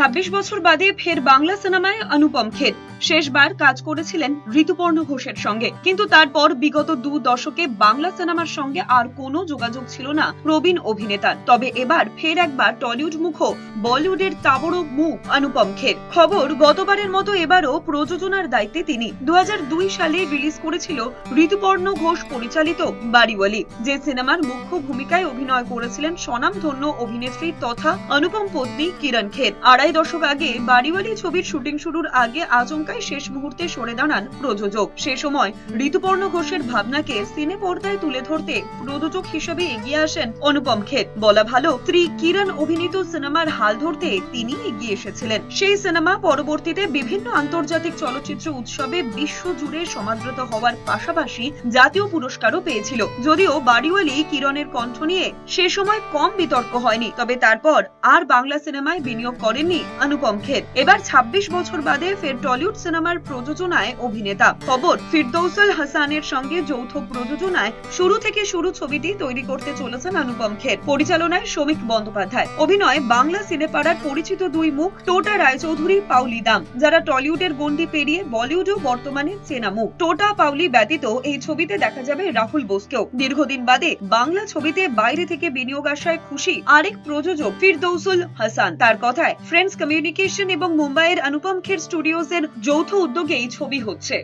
26 বছর বাদে ফের বাংলা সিনেমায় অনুপম খের। শেষবার কাজ করেছিলেন ঋতুপর্ণ ঘোষের সঙ্গে, কিন্তু তারপর বিগত 2 দশকে বাংলা সিনেমার সঙ্গে আর কোনো যোগাযোগ ছিল না প্রবীণ অভিনেতার। তবে এবার ফের একবার টলিউড মুখ বলিউডের তাবড় মুখ অনুপম খের। খবর, গতবারের মতো এবারও প্রযোজনার দায়িত্বে তিনি। 2002 সালে রিলিজ করেছিল ঋতুপর্ণ ঘোষ পরিচালিত বাড়িওয়ালি, যে সিনেমার মুখ্য ভূমিকায় অভিনয় করেছিলেন স্বনামধন্য অভিনেত্রী তথা অনুপম পত্নী কিরণ খের। 2.5 দশক আগে বাড়িওয়ালি ছবির শুটিং শুরুর আগে আচমকাই শেষ মুহূর্তে সরে দাঁড়ান প্রযোজক। সে সময় ঋতুপর্ণ ঘোষের ভাবনাকে সিনে পর্দায় তুলে ধরতে প্রযোজক হিসেবে এগিয়ে আসেন অনুপম খের। বলা ভালো, স্ত্রী কিরণ অভিনীত সিনেমার হাল ধরতে তিনি এগিয়ে এসেছিলেন। সেই সিনেমা পরবর্তীতে বিভিন্ন আন্তর্জাতিক চলচ্চিত্র উৎসবে বিশ্বজুড়ে সমাদৃত হওয়ার পাশাপাশি জাতীয় পুরস্কারও পেয়েছিল। যদিও বাড়িওয়ালি কিরণের কণ্ঠ নিয়ে সে সময় কম বিতর্ক হয়নি, তবে তারপর আর বাংলা সিনেমায় বিনিয়োগ করেননি অনুপম খের। এবার 26 বছর বাদে ফের টলিউড সিনেমার প্রযোজনায় অভিনেতা। খবর, ফিরদৌসুল হাসানের সঙ্গে যৌথ প্রযোজনায় শুরু ছবিটি তৈরি করতে চলেছেন অনুপম খের। পরিচালনায় শ্রমিক বন্দ্যোপাধ্যায়। অভিনয় বাংলা সিনেপাড়ার পরিচিত 2 মুখ টোটা রায়চৌধুরী, পাউলি দাম, যারা টলিউডের গণ্ডি পেরিয়ে বলিউডেও বর্তমানে চেনা মুখ। টোটা পাউলি ব্যতীত এই ছবিতে দেখা যাবে রাহুল বোসকেও। দীর্ঘদিন বাদে বাংলা ছবিতে বাইরে থেকে বিনিয়োগ আসায় খুশি আরেক প্রযোজক ফিরদৌসুল হাসান। তার কথায়, ফ্রেন্ডস কমিউনিকেশন এবং মুম্বাইয়ের অনুপম খের স্টুডিওজ এর যৌথ উদ্যোগে এই ছবি হচ্ছে।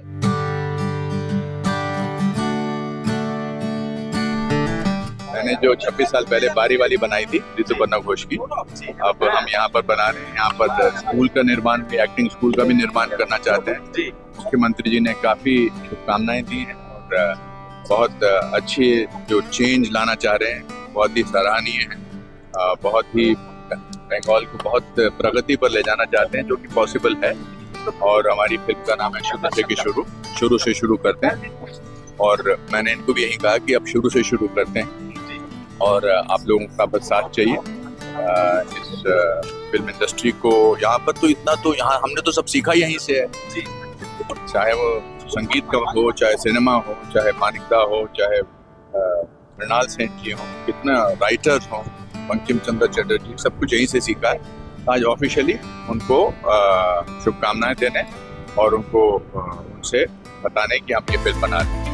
मैंने जो 26 साल पहले बारीवाली बनाई थी ऋतुपर्ण घोष की, अब हम यहाँ पर बना रहे हैं। यहाँ पर स्कूल का निर्माण भी, एक्टिंग स्कूल का भी निर्माण करना चाहते हैं। मुख्यमंत्री जी ने काफी शुभकामनाएं दी हैं और बहुत अच्छी जो चेंज लाना चाह रहे हैं, बहुत ही सराहनीय है। बहुत ही बंगाल को बहुत प्रगति पर ले जाना चाहते हैं, जो कि पॉसिबल है। और हमारी फिल्म का नाम है शुरू से शुरू करते हैं। और मैंने इनको भी यही कहा कि अब शुरू से शुरू करते हैं और आप लोगों का बस साथ चाहिए। इस फिल्म इंडस्ट्री को यहाँ पर तो इतना तो यहाँ हमने तो सब सीखा यहीं से है, चाहे वो संगीत का हो, चाहे सिनेमा हो, चाहे मानिकदा हो, चाहे मृणाल सेन जी हो, कितना राइटर्स हो, बंकिम चंद्र चटर्जी, सब कुछ यहीं से सीखा है। आज ऑफिशियली उनको शुभकामनाएं देने और उनको उनसे बताने कि हम ये फिल्म बना रहे हैं।